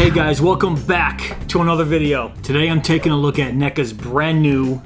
Hey guys, welcome back to another video. Today I'm taking a look at Neca's brand new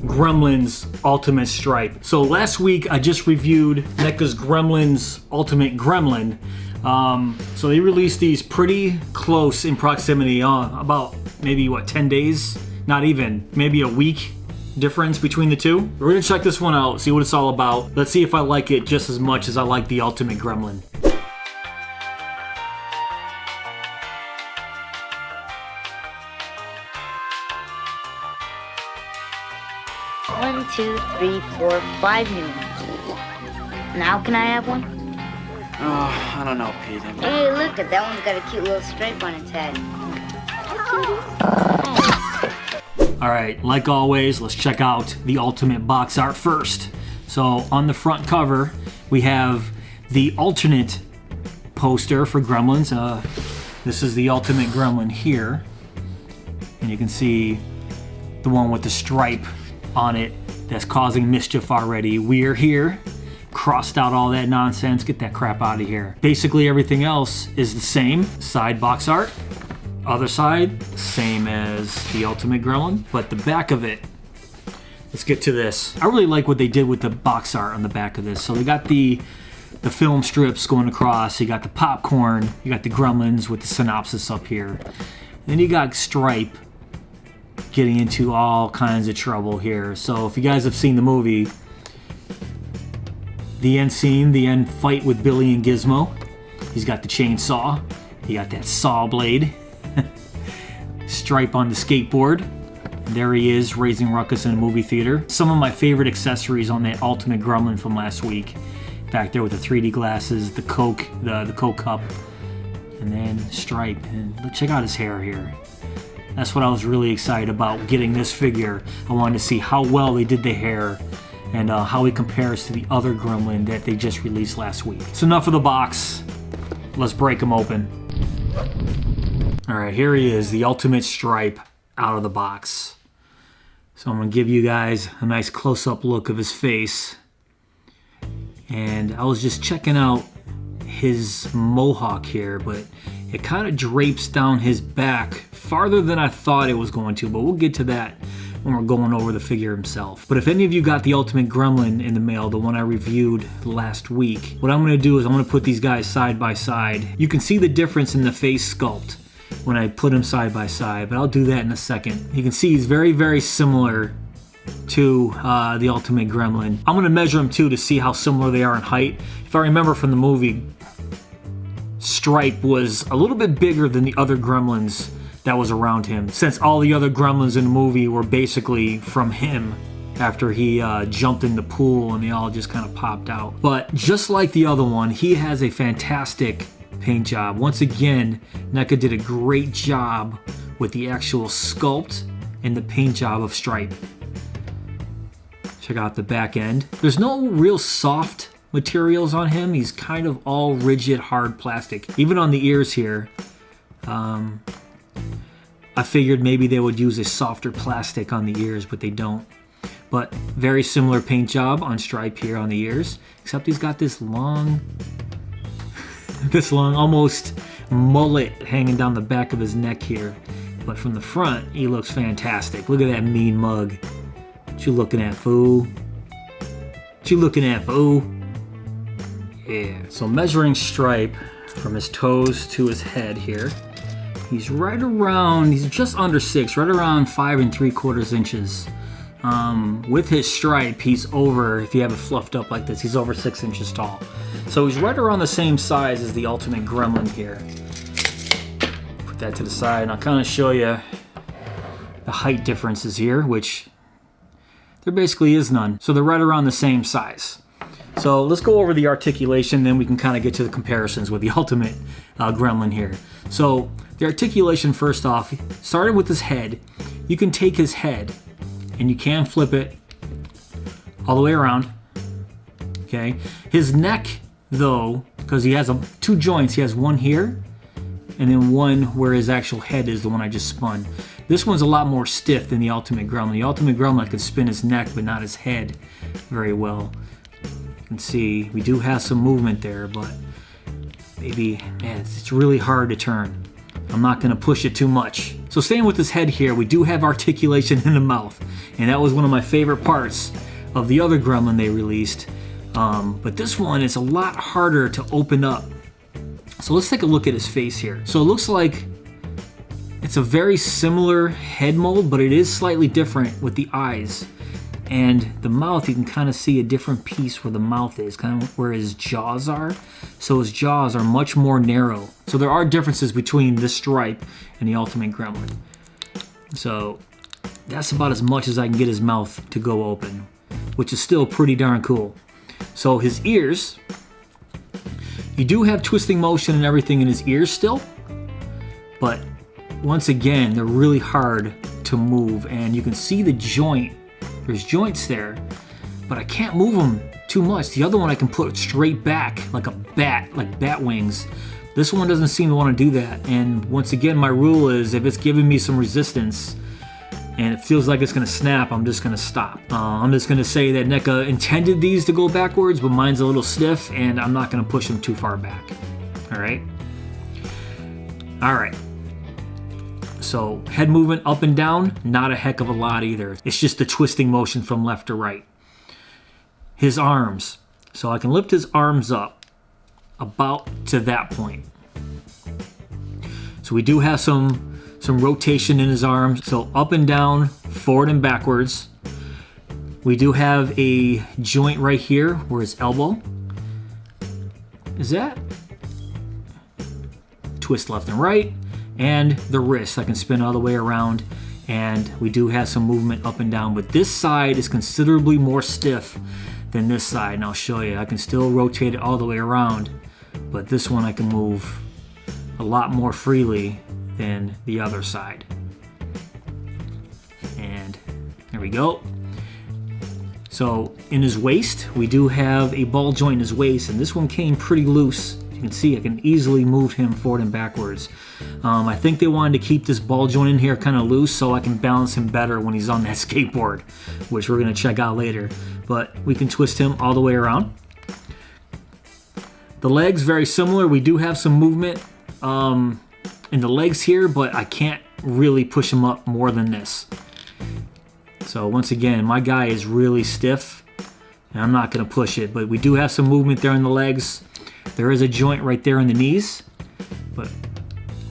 Gremlins Ultimate Stripe. So last week I just reviewed Neca's Gremlins Ultimate Gremlin. So they released these pretty close in proximity, about maybe 10 days? Not even, maybe a week difference between the two. We're gonna check this one out, see what it's all about. Let's see if I like it just as much as I like the Ultimate Gremlin. One, two, three, four, 5 new ones. Now can I have one? Oh, I don't know, Pete. Hey, look, that one's got a cute little stripe on its head. Alright, like always, let's check out the Ultimate box art first. So on the front cover, we have the alternate poster for Gremlins. This is the Ultimate Gremlin here. And you can see the one with the stripe on it that's causing mischief already. We're here. Crossed out all that nonsense. Get that crap out of here. Basically everything else is the same. Side box art. Other side, same as the Ultimate Gremlin. But the back of it, let's get to this. I really like what they did with the box art on the back of this. So they got the film strips going across. You got the popcorn. You got the Gremlins with the synopsis up here. Then you got Stripe getting into all kinds of trouble here. So if you guys have seen the movie, the end scene, the end fight with Billy and Gizmo, he's got the chainsaw, he got that saw blade, Stripe on the skateboard, and there he is raising ruckus in a movie theater. Some of my favorite accessories on that Ultimate Gremlin from last week, back there with the 3D glasses, the Coke, the Coke cup, and then Stripe. And check out his hair here. That's what I was really excited about getting this figure. I wanted to see how well they did the hair and how he compares to the other Gremlin that they just released last week. So enough of the box. Let's break him open. All right, here he is, the Ultimate Stripe out of the box. So I'm gonna give you guys a nice close-up look of his face. And I was just checking out his mohawk here, but it kind of drapes down his back farther than I thought it was going to, but we'll get to that when we're going over the figure himself. But if any of you got the Ultimate Gremlin in the mail, the one I reviewed last week, what I'm going to do is I'm going to put these guys side by side. You can see the difference in the face sculpt when I put them side by side, but I'll do that in a second. You can see he's very, very similar to the Ultimate Gremlin. I'm going to measure them too to see how similar they are in height. If I remember from the movie, Stripe was a little bit bigger than the other Gremlins that was around him, since all the other Gremlins in the movie were basically from him after he jumped in the pool and they all just kind of popped out. But just like the other one, he has a fantastic paint job. Once again, Neca did a great job with the actual sculpt and the paint job of Stripe. Check out the back end. There's no real soft materials on him. He's kind of all rigid, hard plastic. Even on the ears here, I figured maybe they would use a softer plastic on the ears, but they don't. But very similar paint job on Stripe here on the ears, except he's got this long, almost mullet hanging down the back of his neck here. But from the front, he looks fantastic. Look at that mean mug. What you looking at, fool? What you looking at, fool? Yeah. So measuring Stripe from his toes to his head here, he's right around, he's just under 6, right around 5 3/4 inches. With his Stripe, he's over, if you have it fluffed up like this, he's over 6 inches tall. So he's right around the same size as the Ultimate Gremlin here. Put that to the side and I'll kind of show you the height differences here, which there basically is none. So they're right around the same size. So let's go over the articulation, then we can kind of get to the comparisons with the Ultimate Gremlin here. So the articulation, first off, started with his head. You can take his head and you can flip it all the way around. Okay. His neck, though, because he has two joints, he has one here and then one where his actual head is, the one I just spun. This one's a lot more stiff than the Ultimate Gremlin. The Ultimate Gremlin could spin his neck, but not his head very well. You can see we do have some movement there, but maybe, man, it's really hard to turn. I'm not going to push it too much. So staying with his head here, we do have articulation in the mouth, and that was one of my favorite parts of the other Gremlin they released. But this one is a lot harder to open up. So let's take a look at his face here. So it looks like it's a very similar head mold, but it is slightly different with the eyes. And the mouth, you can kind of see a different piece where the mouth is, kind of where his jaws are. So his jaws are much more narrow. So there are differences between this stripe and the Ultimate Gremlin. So that's about as much as I can get his mouth to go open, which is still pretty darn cool. So his ears, you do have twisting motion and everything in his ears still, but once again, they're really hard to move, and you can see the joint. There's joints there, but I can't move them too much. The other one I can put straight back like a bat, like bat wings. This one doesn't seem to want to do that, and once again, my rule is if it's giving me some resistance and it feels like it's going to snap, I'm just going to stop. I'm just going to say that NECA intended these to go backwards, but mine's a little stiff, and I'm not going to push them too far back. All right? All right. So head movement up and down, not a heck of a lot either. It's just the twisting motion from left to right. His arms. So I can lift his arms up about to that point. So we do have some rotation in his arms. So up and down, forward and backwards. We do have a joint right here where his elbow is at. Twist left and right. And the wrist, I can spin all the way around, and we do have some movement up and down, but this side is considerably more stiff than this side, and I'll show you. I can still rotate it all the way around, but this one I can move a lot more freely than the other side. And there we go. So in his waist, we do have a ball joint in his waist, and this one came pretty loose. You can see I can easily move him forward and backwards. I think they wanted to keep this ball joint in here kind of loose so I can balance him better when he's on that skateboard, which we're going to check out later. But we can twist him all the way around. The legs, very similar. We do have some movement in the legs here, but I can't really push him up more than this. So once again, my guy is really stiff, and I'm not going to push it, but we do have some movement there in the legs. There is a joint right there in the knees, but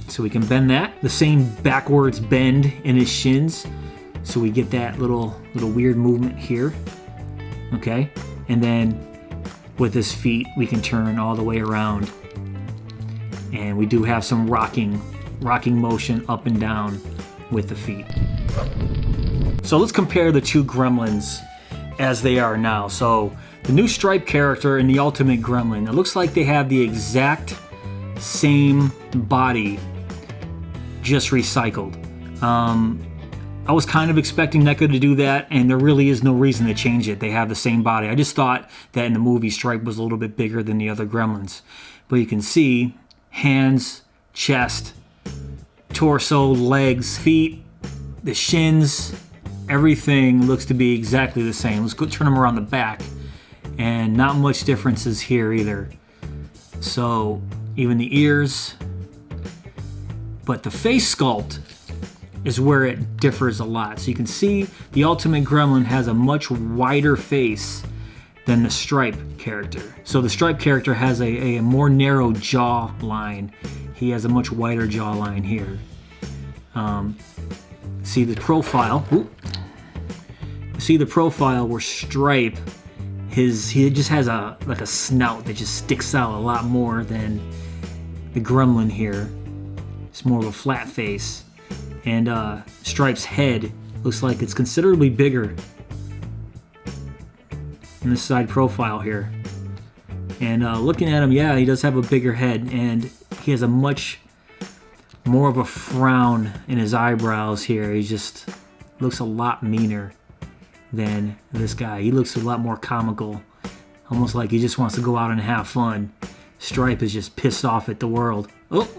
so we can bend that. The same backwards bend in his shins, so we get that little weird movement here. Okay, and then with his feet, we can turn all the way around, and we do have some rocking motion up and down with the feet. So let's compare the two Gremlins as they are now. So the new Stripe character and the Ultimate Gremlin, it looks like they have the exact same body, just recycled. I was kind of expecting NECA to do that, and there really is no reason to change it. They have the same body. I just thought that in the movie, Stripe was a little bit bigger than the other Gremlins. But you can see hands, chest, torso, legs, feet, the shins, everything looks to be exactly the same. Let's go turn them around the back, and not much differences here either. So even the ears, but the face sculpt is where it differs a lot. So you can see the Ultimate Gremlin has a much wider face than the Stripe character. So the Stripe character has a more narrow jaw line. He has a much wider jawline here. See the profile. See the profile where Stripe, he just has like a snout that just sticks out a lot more than the Gremlin here. It's more of a flat face. And Stripe's head looks like it's considerably bigger in this side profile here. And looking at him, yeah, he does have a bigger head, and he has a much more of a frown in his eyebrows here. He just looks a lot meaner than this guy. He looks a lot more comical, almost like he just wants to go out and have fun. Stripe is just pissed off at the world. Oh,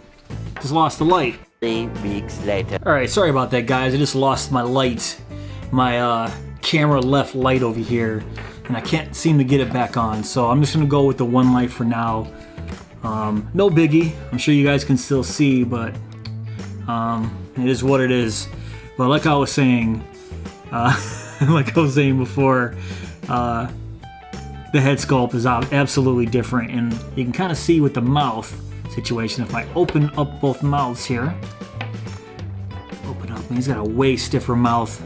just lost the light. 3 weeks later. Alright, sorry about that, guys. I just lost my light. My camera left light over here, and I can't seem to get it back on. So I'm just going to go with the one light for now. No biggie. I'm sure you guys can still see, but It is what it is. But like I was saying, before, the head sculpt is absolutely different, and you can kind of see with the mouth situation. If I open up both mouths here, open up, and he's got a way stiffer mouth.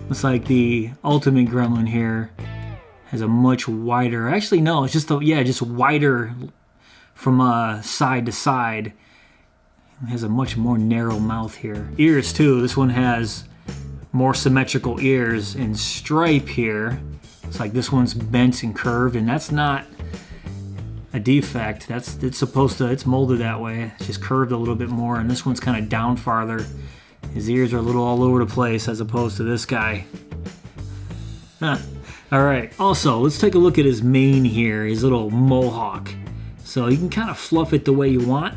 Looks like the Ultimate Gremlin here has a much wider. Actually, no, it's just just wider from side to side. It has a much more narrow mouth here. Ears too. This one has more symmetrical ears, and Stripe here. It's like this one's bent and curved, and that's not a defect. It's molded that way. It's just curved a little bit more, and this one's kind of down farther. His ears are a little all over the place as opposed to this guy. Huh. All right. Also, let's take a look at his mane here, his little mohawk. So you can kind of fluff it the way you want.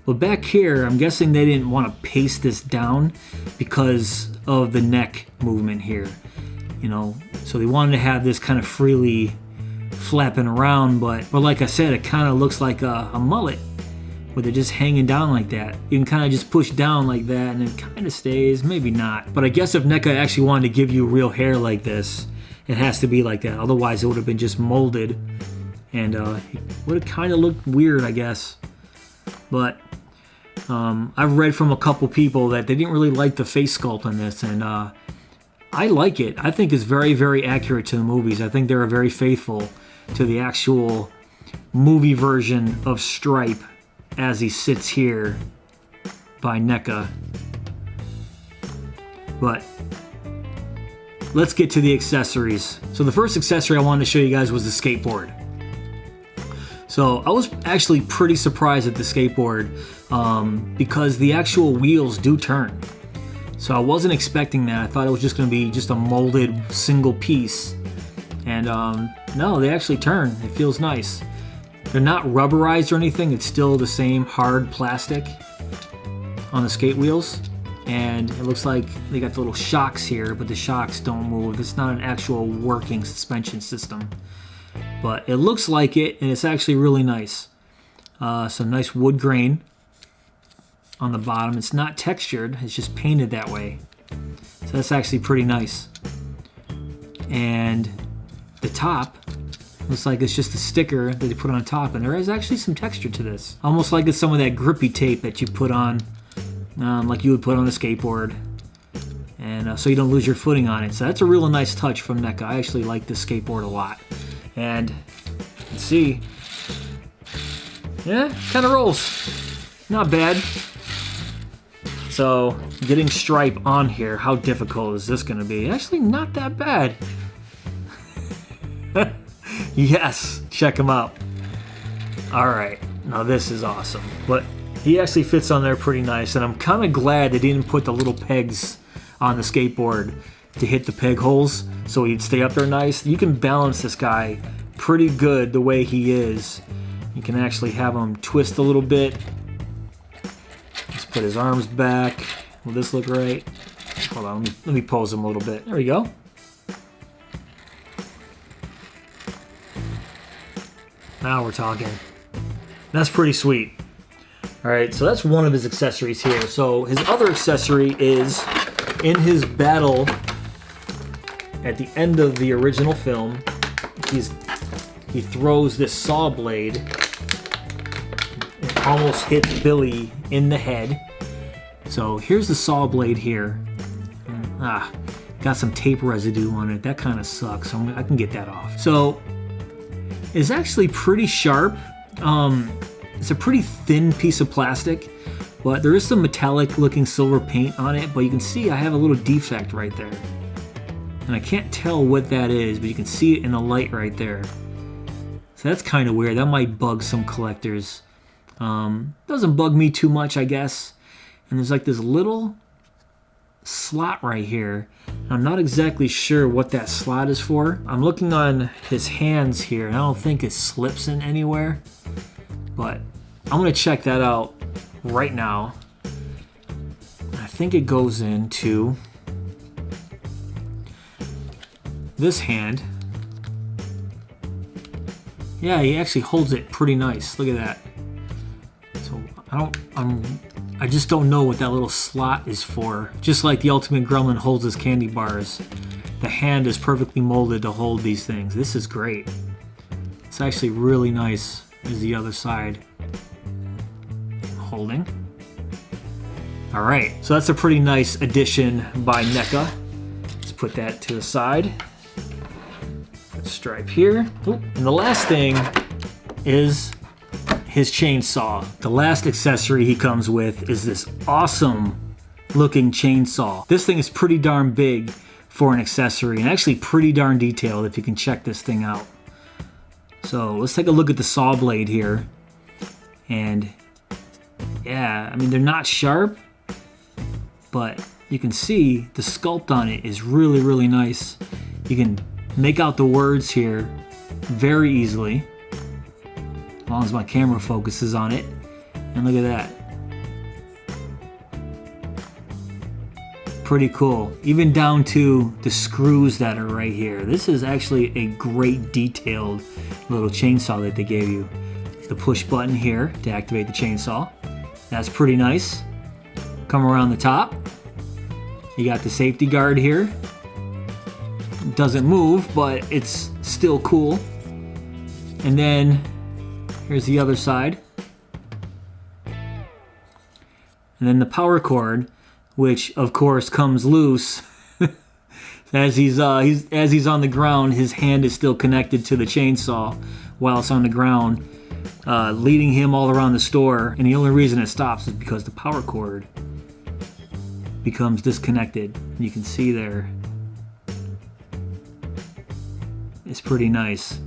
But back here, I'm guessing they didn't want to paste this down because of the neck movement here. You know, so they wanted to have this kind of freely flapping around, but like I said, it kind of looks like a mullet with it just hanging down like that. You can kind of just push down like that and it kind of stays, maybe not. But I guess if NECA actually wanted to give you real hair like this, it has to be like that. Otherwise it would have been just molded and it would have kind of looked weird, I guess. But I've read from a couple people that they didn't really like the face sculpt on this, and I like it. I think it's very, very accurate to the movies. I think they're very faithful to the actual movie version of Stripe as he sits here by NECA. But let's get to the accessories. So the first accessory I wanted to show you guys was the skateboard. So I was actually pretty surprised at the skateboard because the actual wheels do turn. So I wasn't expecting that. I thought it was just going to be just a molded single piece. And no, they actually turn. It feels nice. They're not rubberized or anything. It's still the same hard plastic on the skate wheels. And it looks like they got the little shocks here, but the shocks don't move. It's not an actual working suspension system. But it looks like it, and it's actually really nice. Some nice wood grain on the bottom. It's not textured, it's just painted that way. So that's actually pretty nice. And the top looks like it's just a sticker that they put on top, and there is actually some texture to this. Almost like it's some of that grippy tape that you put on, like you would put on a skateboard. And so you don't lose your footing on it. So that's a real nice touch from NECA. I actually like this skateboard a lot. And you can see, yeah, kind of rolls. Not bad. So getting Stripe on here, how difficult is this going to be? Actually, not that bad. Yes, check him out. All right, now this is awesome. But he actually fits on there pretty nice, and I'm kind of glad they didn't put the little pegs on the skateboard to hit the peg holes so he'd stay up there nice. You can balance this guy pretty good the way he is. You can actually have him twist a little bit. Let's put his arms back. Will this look right? Hold on, let me pose him a little bit. There we go. Now we're talking. That's pretty sweet. All right, so that's one of his accessories here. So his other accessory is in his battle at the end of the original film, he throws this saw blade. It almost hits Billy in the head. So here's the saw blade here. Got some tape residue on it. That kind of sucks. So I can get that off. So it's actually pretty sharp. It's a pretty thin piece of plastic, but there is some metallic looking silver paint on it. But you can see I have a little defect right there. And I can't tell what that is, but you can see it in the light right there. So that's kind of weird. That might bug some collectors. Doesn't bug me too much, I guess. And there's like this little slot right here. I'm not exactly sure what that slot is for. I'm looking on his hands here, and I don't think it slips in anywhere. But I'm gonna check that out right now. I think it goes into this hand. Yeah, he actually holds it pretty nice. Look at that. So I just don't know what that little slot is for. Just like the Ultimate Gremlin holds his candy bars, the hand is perfectly molded to hold these things. This is great. It's actually really nice. Is the other side. Holding. All right, so that's a pretty nice addition by Neca. Let's put that to the side. Put Stripe here. Oop. And the last thing is his chainsaw. The last accessory he comes with is this awesome looking chainsaw. This thing is pretty darn big for an accessory and actually pretty darn detailed if you can check this thing out. So let's take a look at the saw blade here. And yeah, I mean, they're not sharp, but you can see the sculpt on it is really, really nice. You can make out the words here very easily, as long as my camera focuses on it. And look at that. Pretty cool. Even down to the screws that are right here. This is actually a great detailed little chainsaw that they gave you. The push button here to activate the chainsaw. That's pretty nice. Come around the top. You got the safety guard here. It doesn't move, but it's still cool. And then here's the other side. And then the power cord, which of course comes loose. As he's on the ground, his hand is still connected to the chainsaw while it's on the ground, leading him all around the store. And the only reason it stops is because the power cord becomes disconnected. You can see there. It's pretty nice.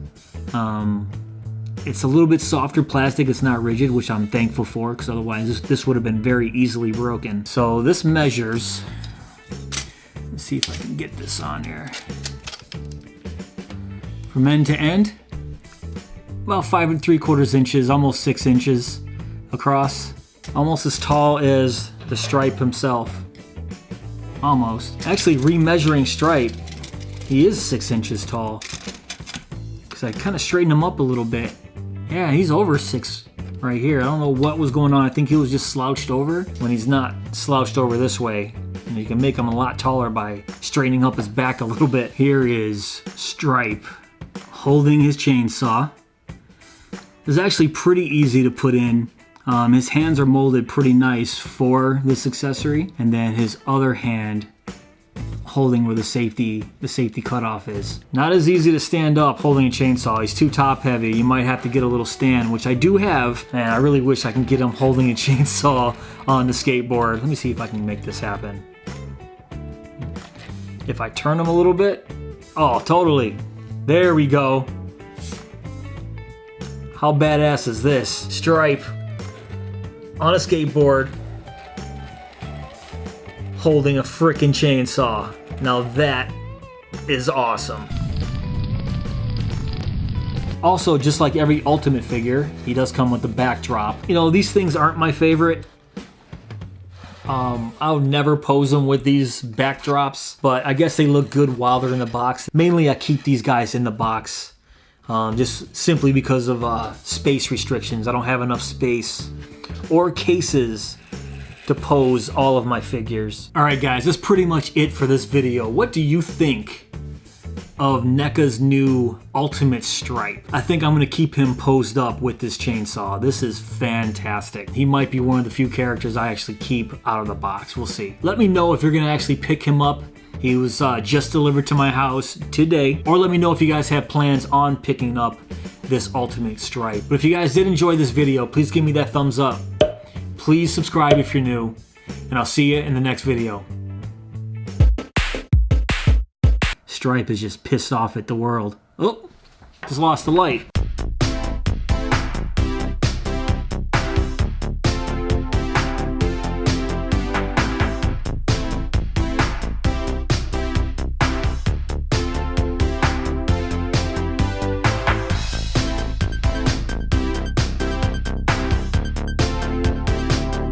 It's a little bit softer plastic. It's not rigid, which I'm thankful for, because otherwise this would have been very easily broken. So this measures, let's see if I can get this on here. From end to end, about 5 3/4 inches, almost 6 inches across. Almost as tall as the Stripe himself. Almost. Actually, remeasuring Stripe, he is 6 inches tall. Because I kind of straightened him up a little bit. Yeah, he's over 6 right here. I don't know what was going on. I think he was just slouched over when he's not slouched over this way. And you can make him a lot taller by straightening up his back a little bit. Here is Stripe holding his chainsaw. It's actually pretty easy to put in. His hands are molded pretty nice for this accessory. And then his other hand holding where the safety cutoff is. Not as easy to stand up holding a chainsaw. He's too top heavy. You might have to get a little stand, which I do have, and I really wish I can get him holding a chainsaw on the skateboard. Let me see if I can make this happen. If I turn him a little bit, oh, totally. There we go. How badass is this? Stripe on a skateboard holding a frickin' chainsaw. Now that is awesome. Also, just like every Ultimate figure, he does come with the backdrop. You know, these things aren't my favorite. I'll never pose them with these backdrops, but I guess they look good while they're in the box. Mainly I keep these guys in the box, just simply because of space restrictions. I don't have enough space or cases to pose all of my figures. All right, guys, that's pretty much it for this video. What do you think of Neca's new Ultimate Stripe? I think I'm gonna keep him posed up with this chainsaw. This is fantastic. He might be one of the few characters I actually keep out of the box. We'll see. Let me know if you're gonna actually pick him up. He was just delivered to my house today. Or let me know if you guys have plans on picking up this Ultimate Stripe. But if you guys did enjoy this video, please give me that thumbs up. Please subscribe if you're new, and I'll see you in the next video. Stripe is just pissed off at the world. Oh, just lost the light.